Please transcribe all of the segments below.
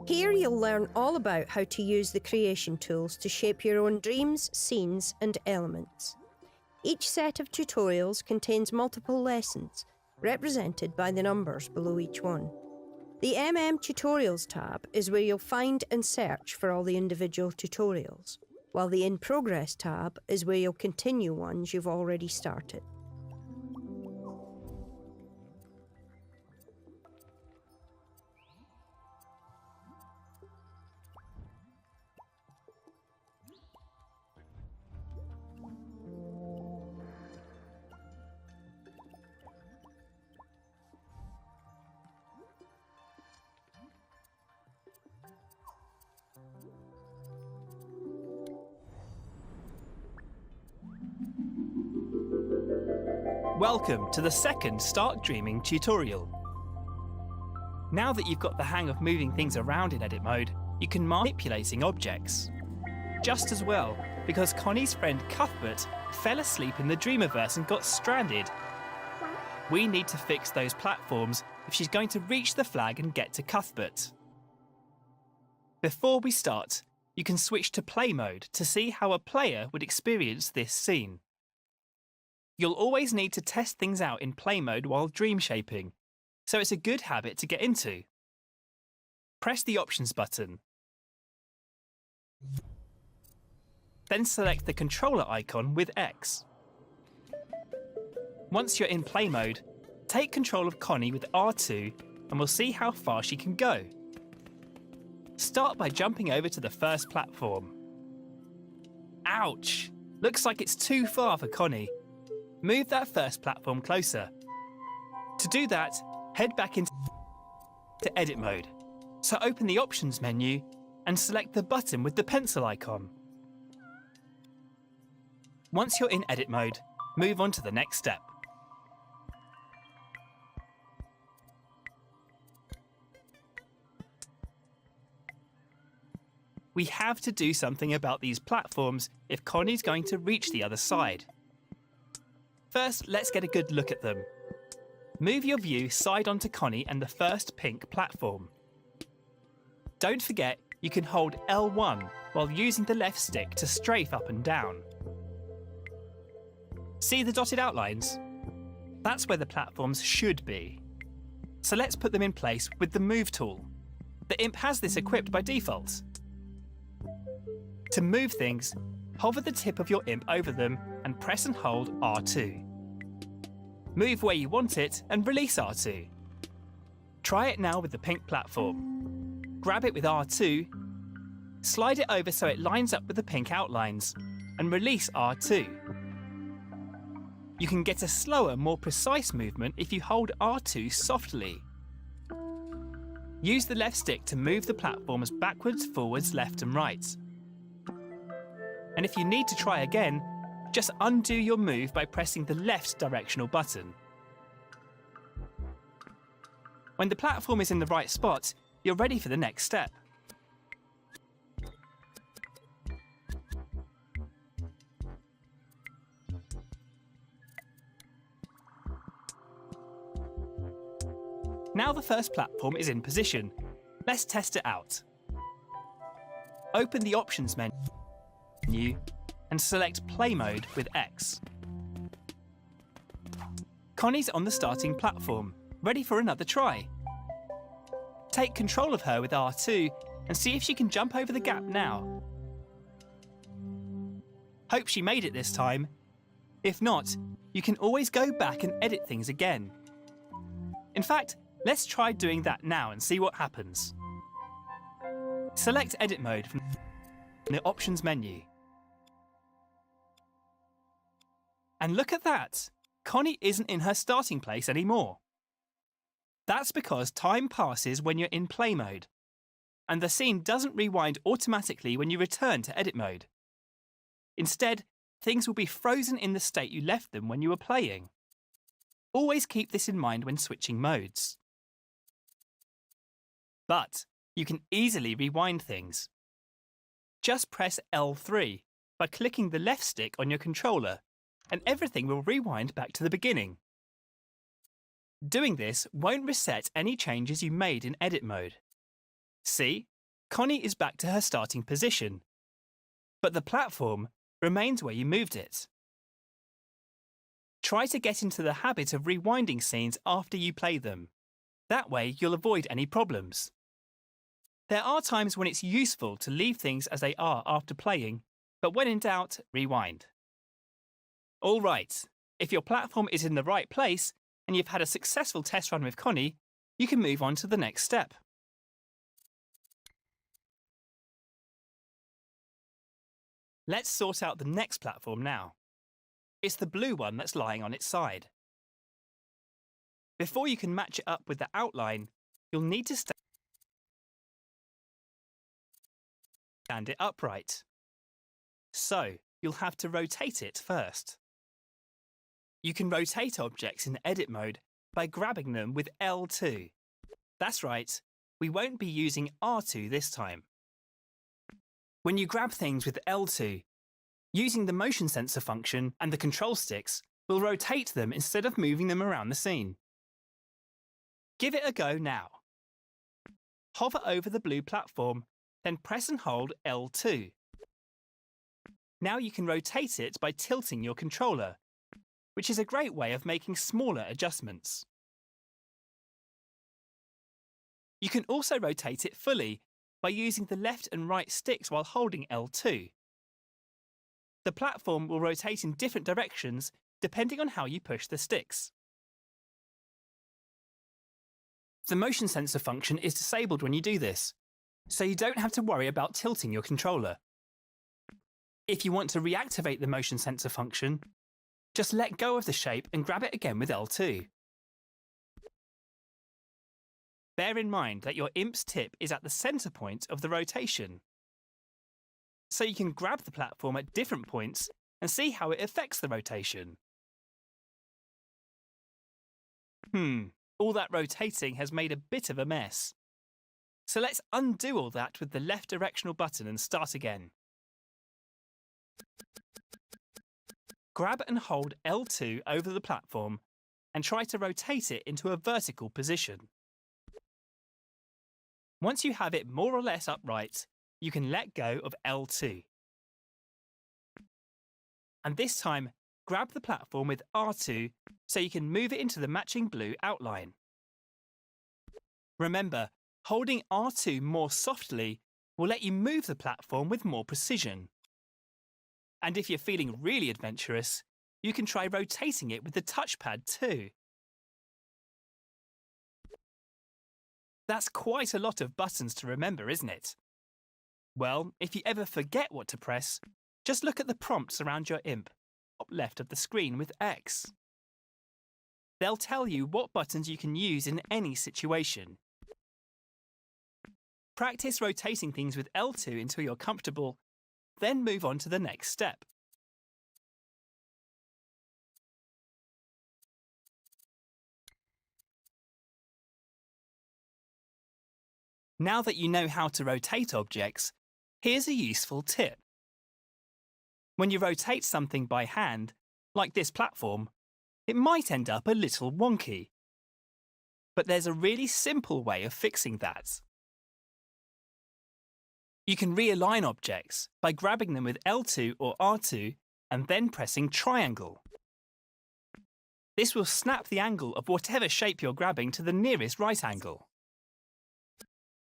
Here you'll learn all about how to use the creation tools to shape your own dreams, scenes and elements. Each set of tutorials contains multiple lessons, represented by the numbers below each one. The Tutorials tab is where you'll find and search for all the individual tutorials, while the In Progress tab is where you'll continue ones you've already started. Welcome to the second Start Dreaming tutorial. Now that you've got the hang of moving things around in edit mode, you can manipulating objects. Just as well, because Connie's friend Cuthbert fell asleep in the Dreamiverse and got stranded. We need to fix those platforms if she's going to reach the flag and get to Cuthbert. Before we start, you can switch to play mode to see how a player would experience this scene. You'll always need to test things out in play mode while dream shaping, so it's a good habit to get into. Press the Options button. Then select the controller icon with X. Once you're in play mode, take control of Connie with R2 and we'll see how far she can go. Start by jumping over to the first platform. Ouch! Looks like it's too far for Connie. Move that first platform closer. To do that, head back into edit mode. So open the Options menu and select the button with the pencil icon. Once you're in edit mode, move on to the next step. We have to do something about these platforms if Connie's going to reach the other side. First, let's get a good look at them. Move your view side onto Connie and the first pink platform. Don't forget, you can hold L1 while using the left stick to strafe up and down. See the dotted outlines? That's where the platforms should be. So let's put them in place with the Move tool. The imp has this equipped by default. To move things, hover the tip of your imp over them and press and hold R2. Move where you want it and release R2. Try it now with the pink platform. Grab it with R2, slide it over so it lines up with the pink outlines, and release R2. You can get a slower, more precise movement if you hold R2 softly. Use the left stick to move the platforms backwards, forwards, left and right. And if you need to try again, just undo your move by pressing the left directional button. When the platform is in the right spot, you're ready for the next step. Now the first platform is in position. Let's test it out. Open the Options menu and select Play Mode with X. Connie's on the starting platform, ready for another try. Take control of her with R2 and see if she can jump over the gap now. Hope she made it this time. If not, you can always go back and edit things again. In fact, let's try doing that now and see what happens. Select Edit Mode from the Options menu. And look at that! Connie isn't in her starting place anymore. That's because time passes when you're in play mode, and the scene doesn't rewind automatically when you return to edit mode. Instead, things will be frozen in the state you left them when you were playing. Always keep this in mind when switching modes. But you can easily rewind things. Just press L3 by clicking the left stick on your controller, and everything will rewind back to the beginning. Doing this won't reset any changes you made in edit mode. See, Connie is back to her starting position, but the platform remains where you moved it. Try to get into the habit of rewinding scenes after you play them. That way you'll avoid any problems. There are times when it's useful to leave things as they are after playing, but when in doubt, rewind. All right, if your platform is in the right place and you've had a successful test run with Connie, you can move on to the next step. Let's sort out the next platform now. It's the blue one that's lying on its side. Before you can match it up with the outline, you'll need to stand it upright. So, you'll have to rotate it first. You can rotate objects in edit mode by grabbing them with L2. That's right, we won't be using R2 this time. When you grab things with L2, using the motion sensor function and the control sticks will rotate them instead of moving them around the scene. Give it a go now. Hover over the blue platform, then press and hold L2. Now you can rotate it by tilting your controller, which is a great way of making smaller adjustments. You can also rotate it fully by using the left and right sticks while holding L2. The platform will rotate in different directions depending on how you push the sticks. The motion sensor function is disabled when you do this, so you don't have to worry about tilting your controller. If you want to reactivate the motion sensor function, just let go of the shape and grab it again with L2. Bear in mind that your imp's tip is at the center point of the rotation, so you can grab the platform at different points and see how it affects the rotation. All that rotating has made a bit of a mess. So let's undo all that with the left directional button and start again. Grab and hold L2 over the platform and try to rotate it into a vertical position. Once you have it more or less upright, you can let go of L2. And this time, grab the platform with R2 so you can move it into the matching blue outline. Remember, holding R2 more softly will let you move the platform with more precision. And if you're feeling really adventurous, you can try rotating it with the touchpad too. That's quite a lot of buttons to remember, isn't it? Well, if you ever forget what to press, just look at the prompts around your imp, top left of the screen with X. They'll tell you what buttons you can use in any situation. Practice rotating things with L2 until you're comfortable, then move on to the next step. Now that you know how to rotate objects, here's a useful tip. When you rotate something by hand, like this platform, it might end up a little wonky. But there's a really simple way of fixing that. You can realign objects by grabbing them with L2 or R2 and then pressing triangle. This will snap the angle of whatever shape you're grabbing to the nearest right angle.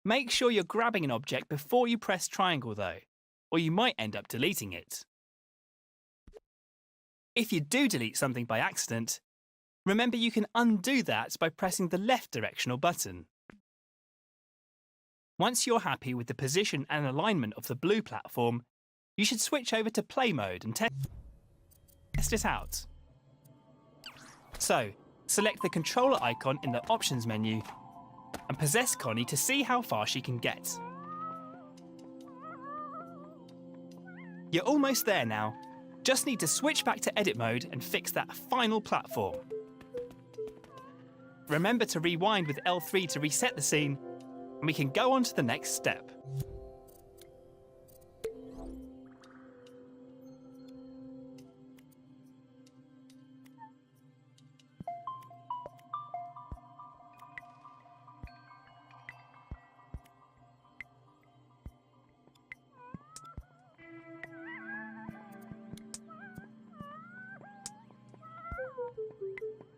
Make sure you're grabbing an object before you press triangle though, or you might end up deleting it. If you do delete something by accident, remember you can undo that by pressing the left directional button. Once you're happy with the position and alignment of the blue platform, you should switch over to play mode and test it out. So, select the controller icon in the options menu and possess Connie to see how far she can get. You're almost there now. Just need to switch back to edit mode and fix that final platform. Remember to rewind with L3 to reset the scene, and we can go on to the next step.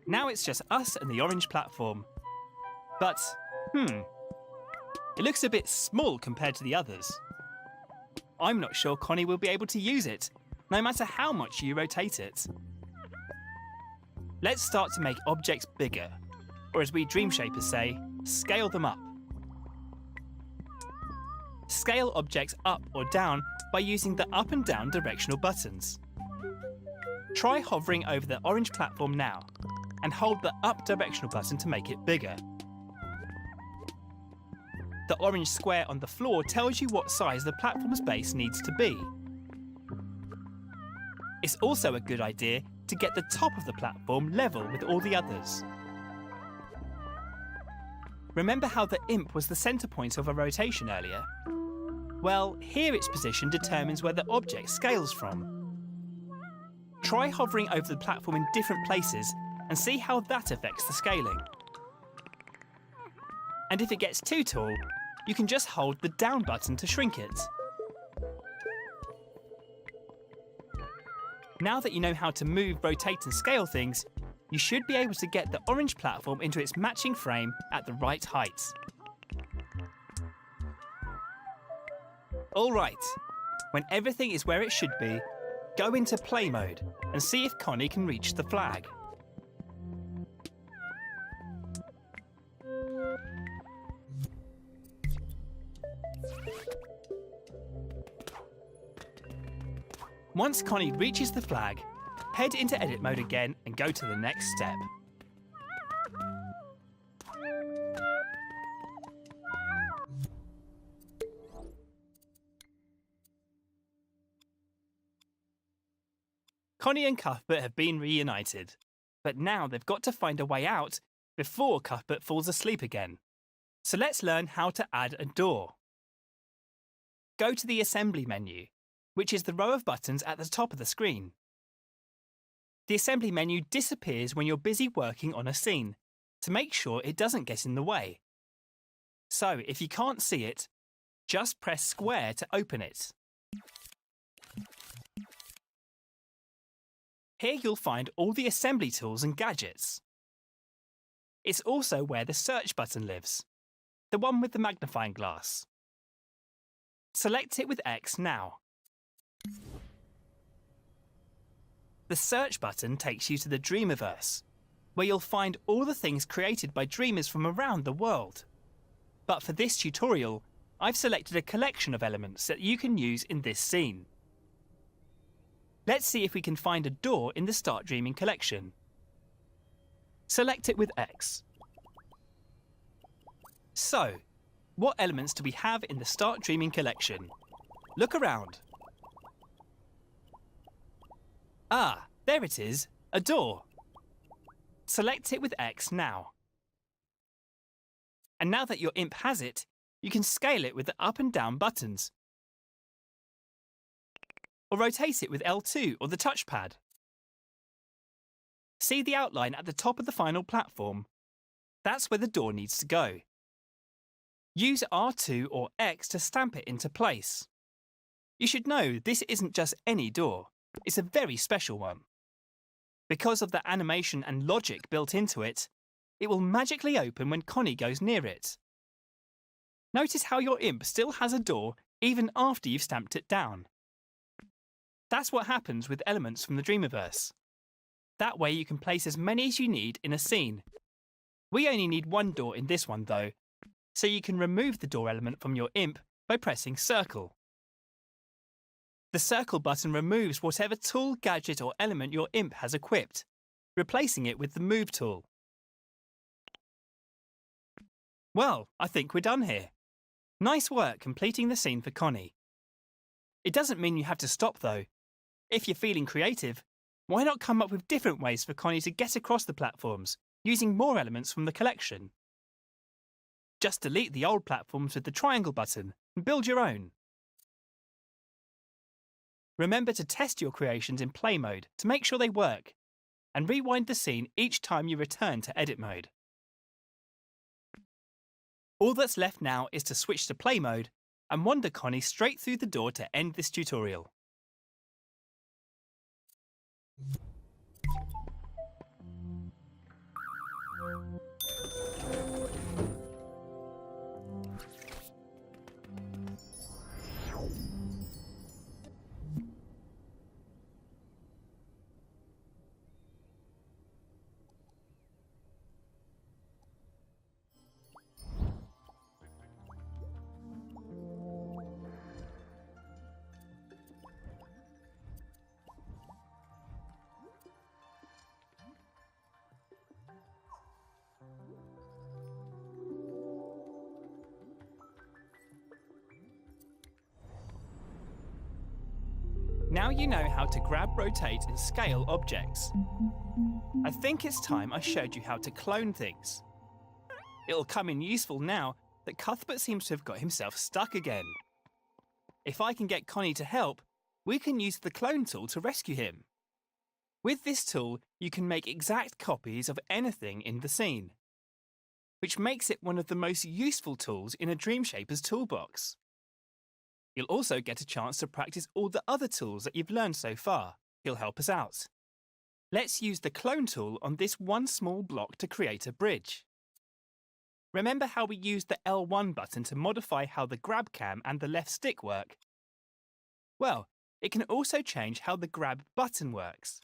Now it's just us and the orange platform. But, it looks a bit small compared to the others. I'm not sure Connie will be able to use it, no matter how much you rotate it. Let's start to make objects bigger, or as we dream shapers say, scale them up. Scale objects up or down by using the up and down directional buttons. Try hovering over the orange platform now, and hold the up directional button to make it bigger. The orange square on the floor tells you what size the platform's base needs to be. It's also a good idea to get the top of the platform level with all the others. Remember how the imp was the centre point of a rotation earlier? Well, here its position determines where the object scales from. Try hovering over the platform in different places and see how that affects the scaling. And if it gets too tall, you can just hold the down button to shrink it. Now that you know how to move, rotate and scale things, you should be able to get the orange platform into its matching frame at the right height. All right, when everything is where it should be, go into play mode and see if Connie can reach the flag. Once Connie reaches the flag, head into edit mode again and go to the next step. Connie and Cuthbert have been reunited, but now they've got to find a way out before Cuthbert falls asleep again. So let's learn how to add a door. Go to the Assembly menu, which is the row of buttons at the top of the screen. The Assembly menu disappears when you're busy working on a scene, to make sure it doesn't get in the way. So if you can't see it, just press square to open it. Here you'll find all the assembly tools and gadgets. It's also where the search button lives, the one with the magnifying glass. Select it with X now. The search button takes you to the Dreamiverse, where you'll find all the things created by dreamers from around the world. But for this tutorial, I've selected a collection of elements that you can use in this scene. Let's see if we can find a door in the Start Dreaming collection. Select it with X. So, what elements do we have in the Start Dreaming collection? Look around. Ah, there it is, a door. Select it with X now. And now that your imp has it, you can scale it with the up and down buttons, or rotate it with L2 or the touchpad. See the outline at the top of the final platform? That's where the door needs to go. Use R2 or X to stamp it into place. You should know this isn't just any door, it's a very special one. Because of the animation and logic built into it, it will magically open when Connie goes near it. Notice how your imp still has a door even after you've stamped it down. That's what happens with elements from the Dreamiverse. That way you can place as many as you need in a scene. We only need one door in this one though, so you can remove the door element from your imp by pressing circle. The circle button removes whatever tool, gadget or element your imp has equipped, replacing it with the move tool. Well, I think we're done here. Nice work completing the scene for Connie. It doesn't mean you have to stop though. If you're feeling creative, why not come up with different ways for Connie to get across the platforms, using more elements from the collection? Just delete the old platforms with the triangle button and build your own. Remember to test your creations in play mode to make sure they work, and rewind the scene each time you return to edit mode. All that's left now is to switch to play mode and wander Connie straight through the door to end this tutorial. Now you know how to grab, rotate and scale objects. I think it's time I showed you how to clone things. It'll come in useful now that Cuthbert seems to have got himself stuck again. If I can get Connie to help, we can use the clone tool to rescue him. With this tool, you can make exact copies of anything in the scene, which makes it one of the most useful tools in a Dreamshaper's toolbox. You'll also get a chance to practice all the other tools that you've learned so far. He'll help us out. Let's use the clone tool on this one small block to create a bridge. Remember how we used the L1 button to modify how the grab cam and the left stick work? Well, it can also change how the grab button works.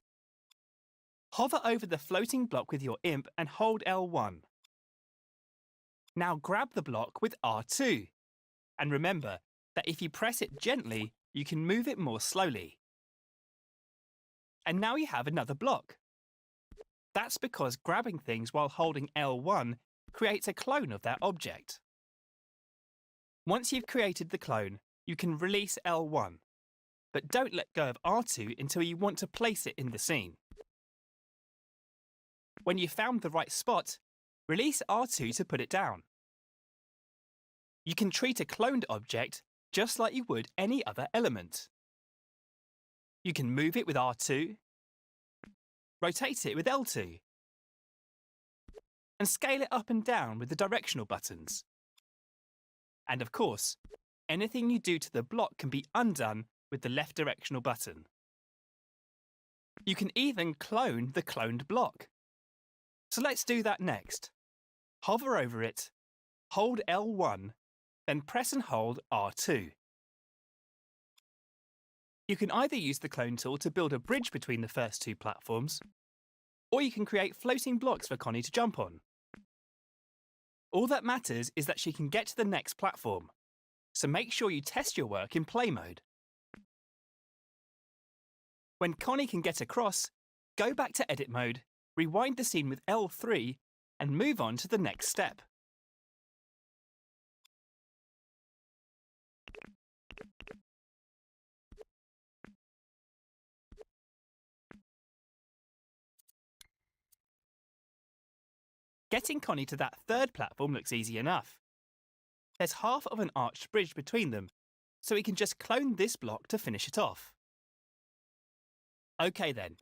Hover over the floating block with your imp and hold L1. Now grab the block with R2. And remember that if you press it gently, you can move it more slowly. And now you have another block. That's because grabbing things while holding L1 creates a clone of that object. Once you've created the clone, you can release L1, but don't let go of R2 until you want to place it in the scene. When you've found the right spot, release R2 to put it down. You can treat a cloned object just like you would any other element. You can move it with R2, rotate it with L2, and scale it up and down with the directional buttons. And of course, anything you do to the block can be undone with the left directional button. You can even clone the cloned block. So let's do that next. Hover over it, hold L1, then press and hold R2. You can either use the clone tool to build a bridge between the first two platforms, or you can create floating blocks for Connie to jump on. All that matters is that she can get to the next platform, so make sure you test your work in play mode. When Connie can get across, go back to edit mode, rewind the scene with L3, and move on to the next step. Getting Connie to that third platform looks easy enough. There's half of an arched bridge between them, so we can just clone this block to finish it off. OK then,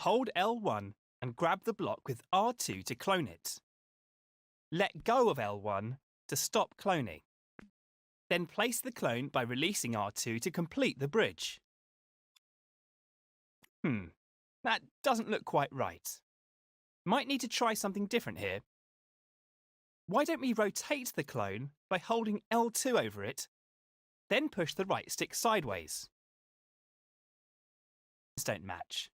hold L1 and grab the block with R2 to clone it. Let go of L1 to stop cloning. Then place the clone by releasing R2 to complete the bridge. That doesn't look quite right. Might need to try something different here. Why don't we rotate the clone by holding L2 over it, then push the right stick sideways? These don't match.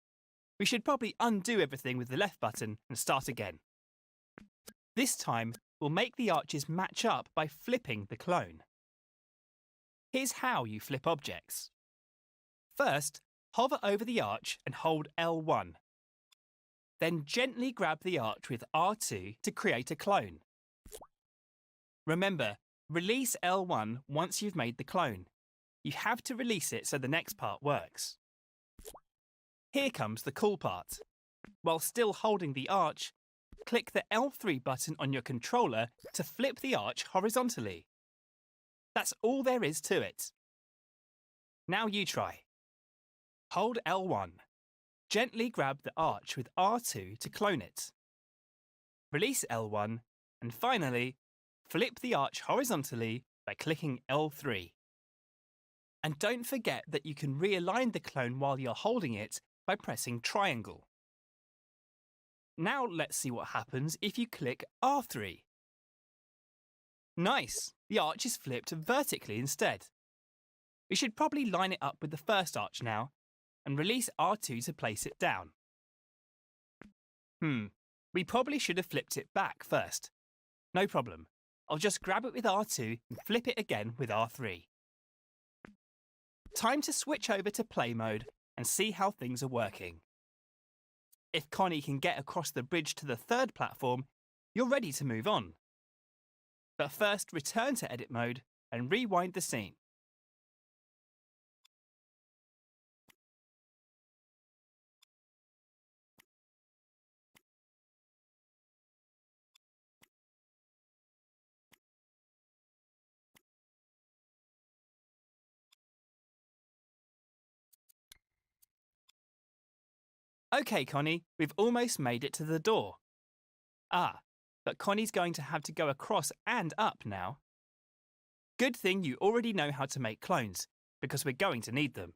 We should probably undo everything with the left button and start again. This time, we'll make the arches match up by flipping the clone. Here's how you flip objects. First, hover over the arch and hold L1. Then gently grab the arch with R2 to create a clone. Remember, release L1 once you've made the clone. You have to release it so the next part works. Here comes the cool part. While still holding the arch, click the L3 button on your controller to flip the arch horizontally. That's all there is to it. Now you try. Hold L1. Gently grab the arch with R2 to clone it. Release L1 and finally, flip the arch horizontally by clicking L3. And don't forget that you can realign the clone while you're holding it by pressing triangle. Now let's see what happens if you click R3. Nice! The arch is flipped vertically instead. We should probably line it up with the first arch now and release R2 to place it down. We probably should have flipped it back first. No problem. I'll just grab it with R2 and flip it again with R3. Time to switch over to play mode and see how things are working. If Connie can get across the bridge to the third platform, you're ready to move on. But first, return to edit mode and rewind the scene. OK, Connie, we've almost made it to the door. Ah, but Connie's going to have to go across and up now. Good thing you already know how to make clones, because we're going to need them.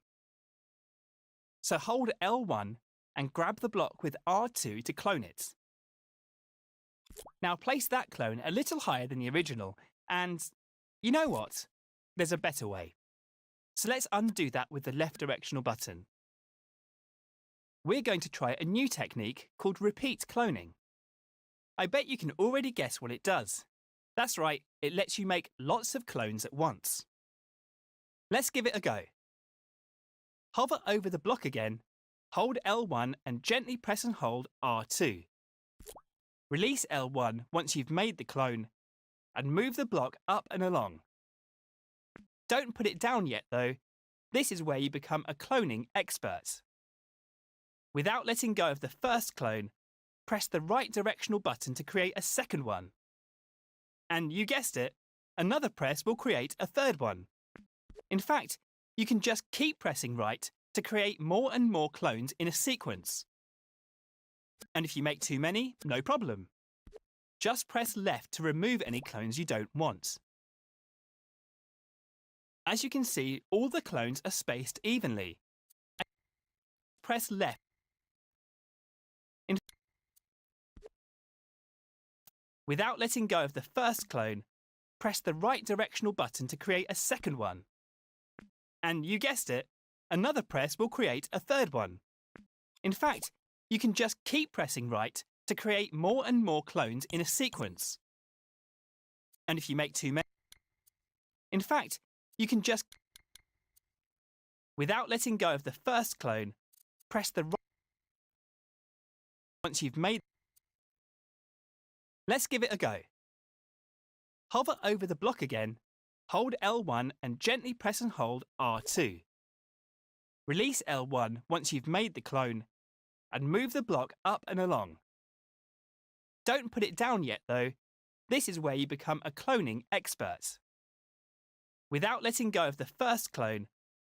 So hold L1 and grab the block with R2 to clone it. Now place that clone a little higher than the original, and you know what? There's a better way. So let's undo that with the left directional button. We're going to try a new technique called repeat cloning. I bet you can already guess what it does. That's right, it lets you make lots of clones at once. Let's give it a go. Hover over the block again, hold L1 and gently press and hold R2. Release L1 once you've made the clone, and move the block up and along. Don't put it down yet though. This is where you become a cloning expert. Without letting go of the first clone, press the right directional button to create a second one. And you guessed it, another press will create a third one. In fact, you can just keep pressing right to create more and more clones in a sequence. And if you make too many, no problem. Just press left to remove any clones you don't want. As you can see, all the clones are spaced evenly. Press left. Without letting go of the first clone, press the right directional button to create a second one. And you guessed it, another press will create a third one. In fact, you can just keep pressing right to create more and more clones in a sequence. And if you make too many, in fact, you can just, without letting go of the first clone, press the right. Once you've made, let's give it a go. Hover over the block again, hold L1 and gently press and hold R2. Release L1 once you've made the clone, and move the block up and along. Don't put it down yet though. This is where you become a cloning expert. Without letting go of the first clone,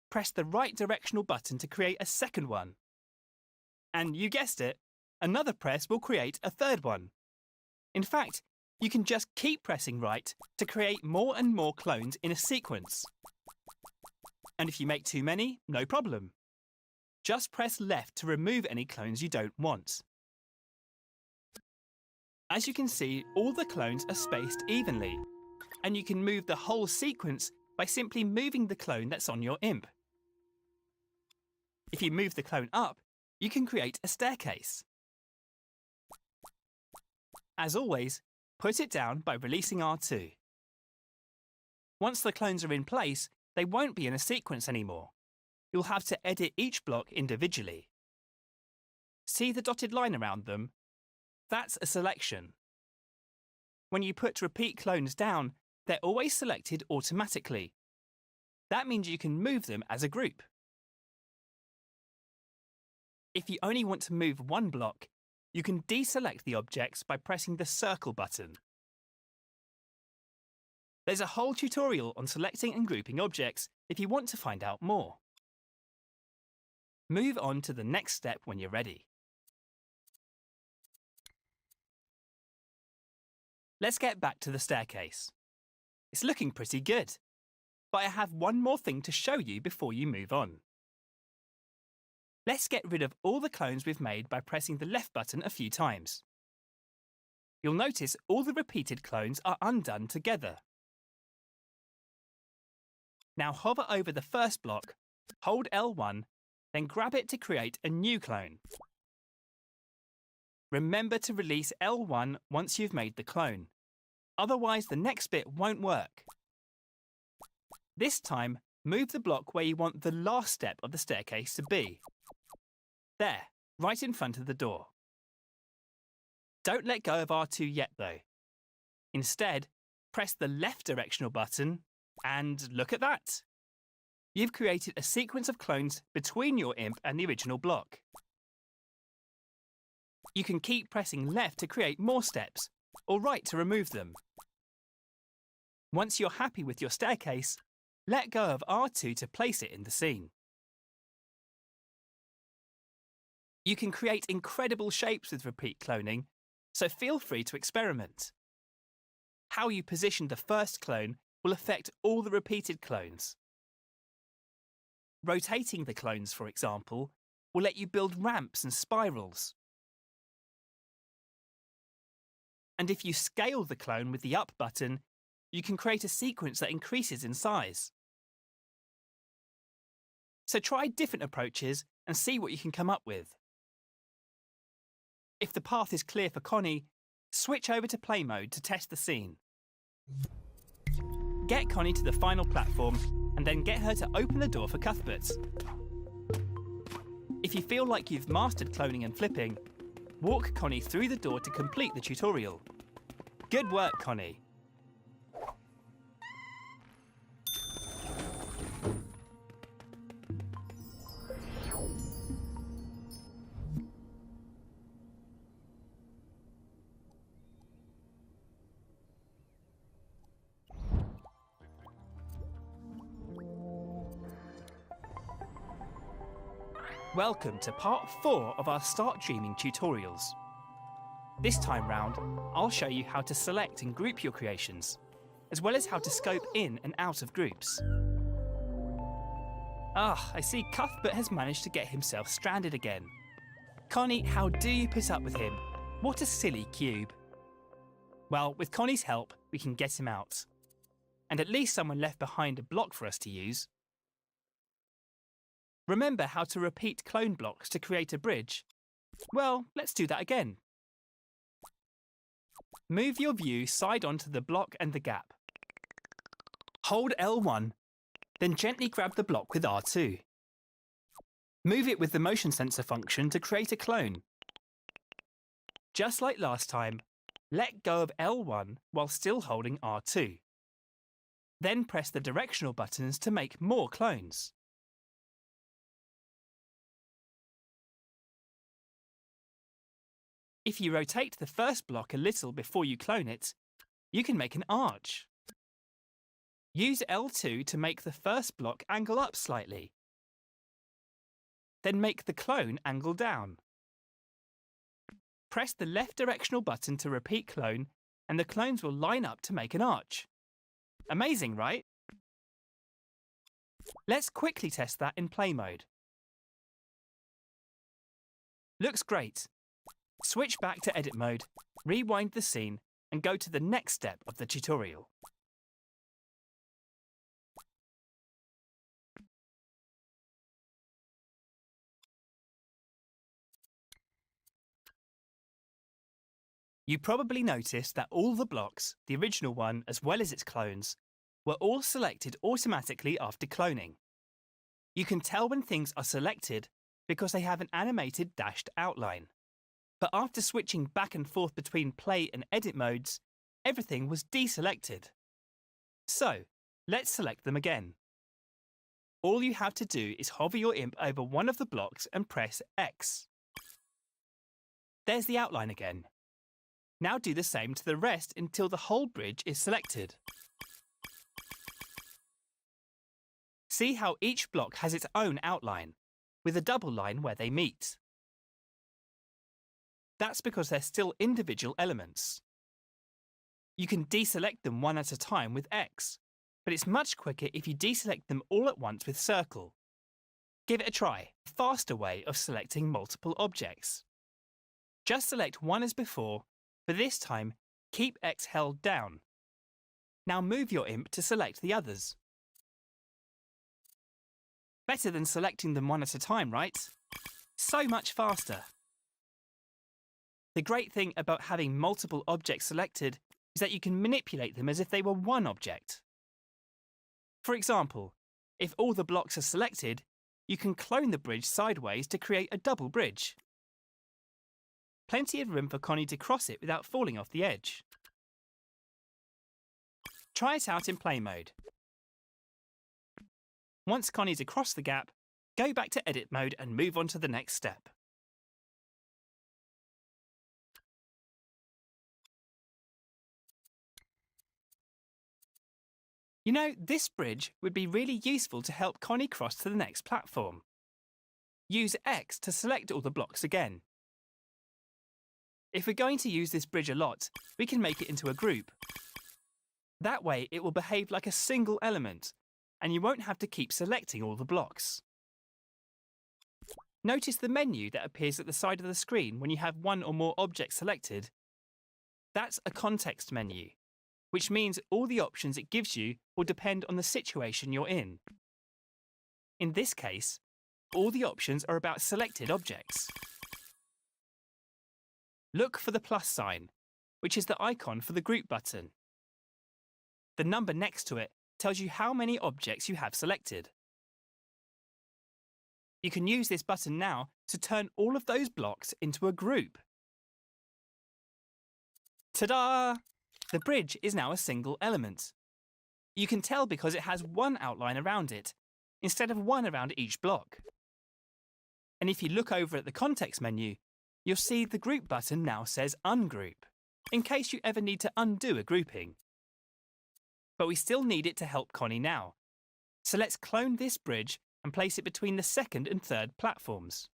press the right directional button to create a second one. And you guessed it, another press will create a third one. In fact, you can just keep pressing right to create more and more clones in a sequence. And if you make too many, no problem. Just press left to remove any clones you don't want. As you can see, all the clones are spaced evenly, and you can move the whole sequence by simply moving the clone that's on your imp. If you move the clone up, you can create a staircase. As always, put it down by releasing R2. Once the clones are in place, they won't be in a sequence anymore. You'll have to edit each block individually. See the dotted line around them? That's a selection. When you put repeat clones down, they're always selected automatically. That means you can move them as a group. If you only want to move one block, you can deselect the objects by pressing the circle button. There's a whole tutorial on selecting and grouping objects if you want to find out more. Move on to the next step when you're ready. Let's get back to the staircase. It's looking pretty good, but I have one more thing to show you before you move on. Let's get rid of all the clones we've made by pressing the left button a few times. You'll notice all the repeated clones are undone together. Now hover over the first block, hold L1, then grab it to create a new clone. Remember to release L1 once you've made the clone. Otherwise, the next bit won't work. This time, move the block where you want the last step of the staircase to be. There, right in front of the door. Don't let go of R2 yet though. Instead, press the left directional button and look at that. You've created a sequence of clones between your imp and the original block. You can keep pressing left to create more steps, or right to remove them. Once you're happy with your staircase, let go of R2 to place it in the scene. You can create incredible shapes with repeat cloning, so feel free to experiment. How you position the first clone will affect all the repeated clones. Rotating the clones, for example, will let you build ramps and spirals. And if you scale the clone with the up button, you can create a sequence that increases in size. So try different approaches and see what you can come up with. If the path is clear for Connie, switch over to play mode to test the scene. Get Connie to the final platform and then get her to open the door for Cuthbert. If you feel like you've mastered cloning and flipping, walk Connie through the door to complete the tutorial. Good work, Connie. Welcome to part 4 of our Start Dreaming tutorials. This time round, I'll show you how to select and group your creations, as well as how to scope in and out of groups. I see Cuthbert has managed to get himself stranded again. Connie, how do you put up with him? What a silly cube. Well, with Connie's help, we can get him out. And at least someone left behind a block for us to use. Remember how to repeat clone blocks to create a bridge? Well, let's do that again. Move your view side on to the block and the gap. Hold L1, then gently grab the block with R2. Move it with the motion sensor function to create a clone. Just like last time, let go of L1 while still holding R2. Then press the directional buttons to make more clones. If you rotate the first block a little before you clone it, you can make an arch. Use L2 to make the first block angle up slightly. Then make the clone angle down. Press the left directional button to repeat clone, and the clones will line up to make an arch. Amazing, right? Let's quickly test that in play mode. Looks great. Switch back to edit mode, rewind the scene, and go to the next step of the tutorial. You probably noticed that all the blocks, the original one as well as its clones, were all selected automatically after cloning. You can tell when things are selected because they have an animated dashed outline. But after switching back and forth between play and edit modes, everything was deselected. So, let's select them again. All you have to do is hover your imp over one of the blocks and press X. There's the outline again. Now do the same to the rest until the whole bridge is selected. See how each block has its own outline, with a double line where they meet. That's because they're still individual elements. You can deselect them one at a time with X, but it's much quicker if you deselect them all at once with circle. Give it a try, a faster way of selecting multiple objects. Just select one as before, but this time, keep X held down. Now move your imp to select the others. Better than selecting them one at a time, right? So much faster. The great thing about having multiple objects selected is that you can manipulate them as if they were one object. For example, if all the blocks are selected, you can clone the bridge sideways to create a double bridge. Plenty of room for Connie to cross it without falling off the edge. Try it out in play mode. Once Connie's across the gap, go back to edit mode and move on to the next step. You know, this bridge would be really useful to help Connie cross to the next platform. use X to select all the blocks again. If we're going to use this bridge a lot, we can make it into a group. That way it will behave like a single element, and you won't have to keep selecting all the blocks. Notice the menu that appears at the side of the screen when you have one or more objects selected. That's a context menu, which means all the options it gives you will depend on the situation you're in. In this case, all the options are about selected objects. Look for the plus sign, which is the icon for the group button. The number next to it tells you how many objects you have selected. You can use this button now to turn all of those blocks into a group. Ta-da! The bridge is now a single element. You can tell because it has one outline around it, instead of one around each block. And if you look over at the context menu, you'll see the group button now says ungroup, in case you ever need to undo a grouping. But we still need it to help Connie now. So let's clone this bridge and place it between the second and third platforms.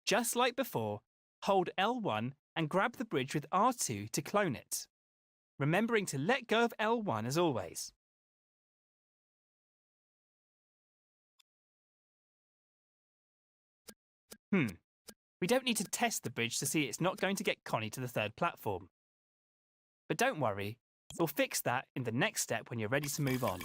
Just like before, hold L1 and grab the bridge with R2 to clone it, remembering to let go of L1 as always. We don't need to test the bridge to see it's not going to get Connie to the third platform. But don't worry, we'll fix that in the next step when you're ready to move on.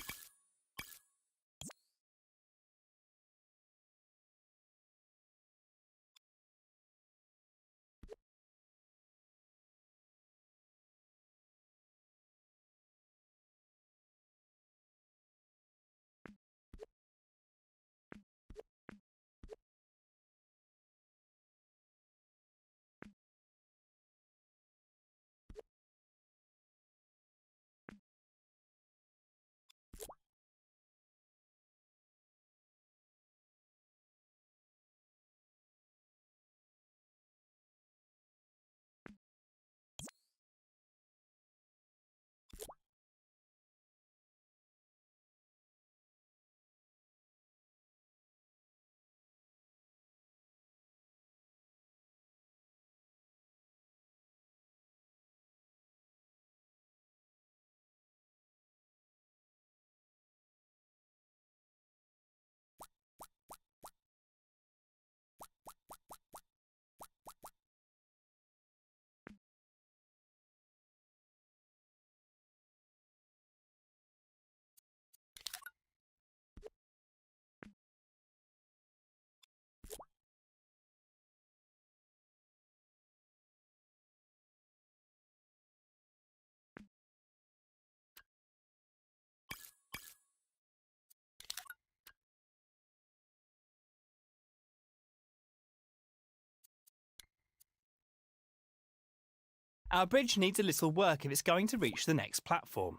Our bridge needs a little work if it's going to reach the next platform,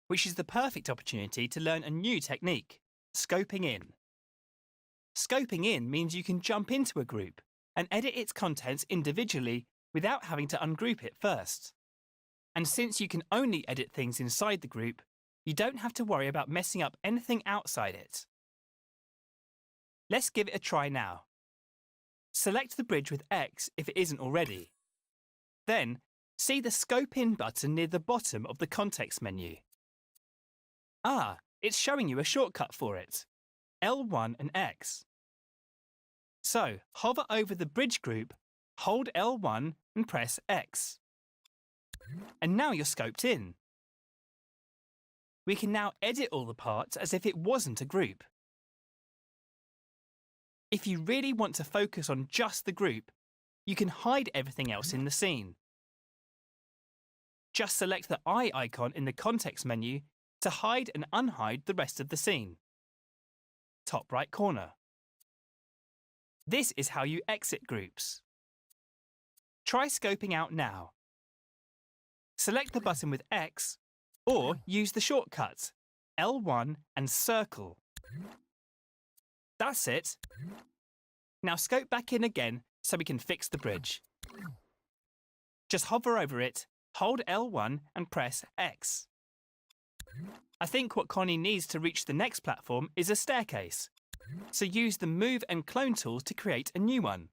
which is the perfect opportunity to learn a new technique, scoping in. Scoping in means you can jump into a group and edit its contents individually without having to ungroup it first. And since you can only edit things inside the group, you don't have to worry about messing up anything outside it. Let's give it a try now. Select the bridge with X if it isn't already. Then, see the Scope In button near the bottom of the context menu. Ah, it's showing you a shortcut for it, L1 and X. So, hover over the bridge group, hold L1 and press X. And now you're scoped in. We can now edit all the parts as if it wasn't a group. If you really want to focus on just the group, you can hide everything else in the scene. Just select the eye icon in the context menu to hide and unhide the rest of the scene. Top right corner. This is how you exit groups. Try scoping out now. Select the button with X or use the shortcut, L1 and circle. That's it. Now scope back in again so we can fix the bridge. Just hover over it, hold L1 and press X. I think what Connie needs to reach the next platform is a staircase. So use the Move and Clone tools to create a new one.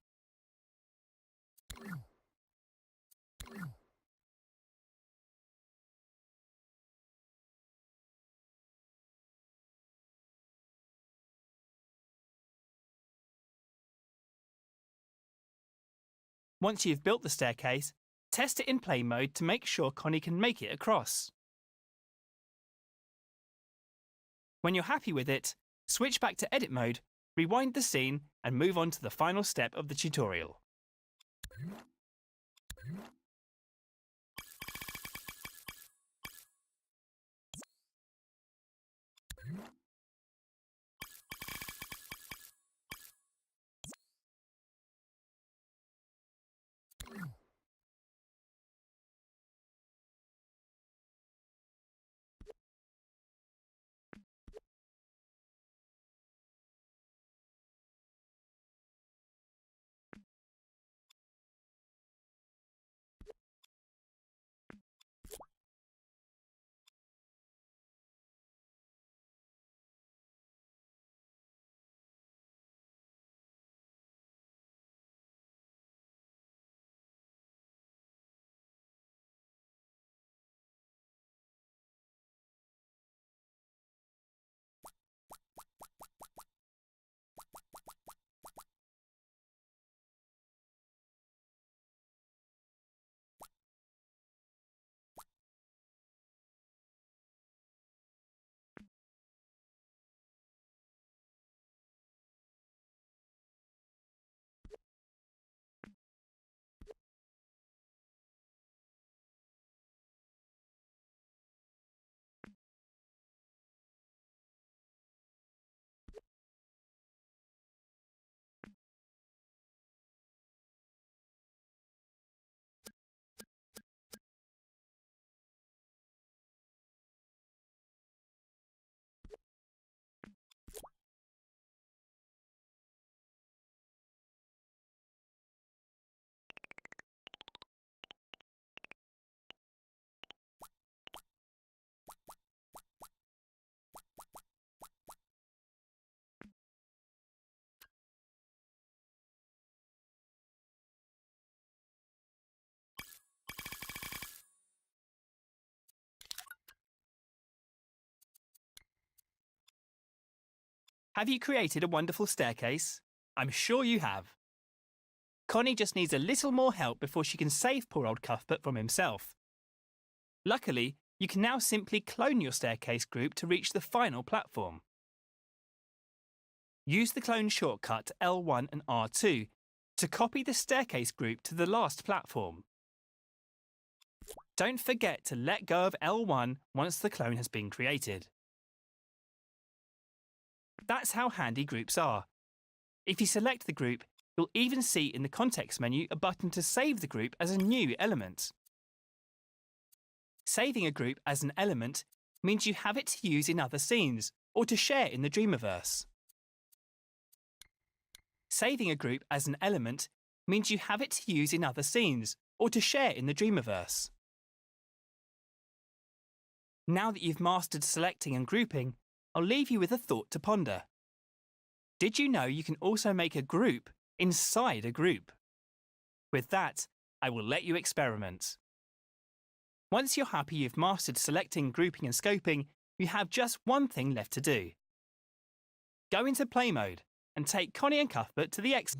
Once you've built the staircase, test it in play mode to make sure Connie can make it across. When you're happy with it, switch back to edit mode, rewind the scene and move on to the final step of the tutorial. Have you created a wonderful staircase? I'm sure you have. Connie just needs a little more help before she can save poor old Cuthbert from himself. Luckily, you can now simply clone your staircase group to reach the final platform. Use the clone shortcut L1 and R2 to copy the staircase group to the last platform. Don't forget to let go of L1 once the clone has been created. That's how handy groups are. If you select the group, you'll even see in the context menu a button to save the group as a new element. Saving a group as an element means you have it to use in other scenes or to share in the Dreamiverse. Saving a group as an element means you have it to use in other scenes or to share in the Dreamiverse. Now that you've mastered selecting and grouping, I'll leave you with a thought to ponder. Did you know you can also make a group inside a group? With that, I will let you experiment. Once you're happy you've mastered selecting, grouping and scoping, you have just one thing left to do. Go into play mode and take Connie and Cuthbert to the exit.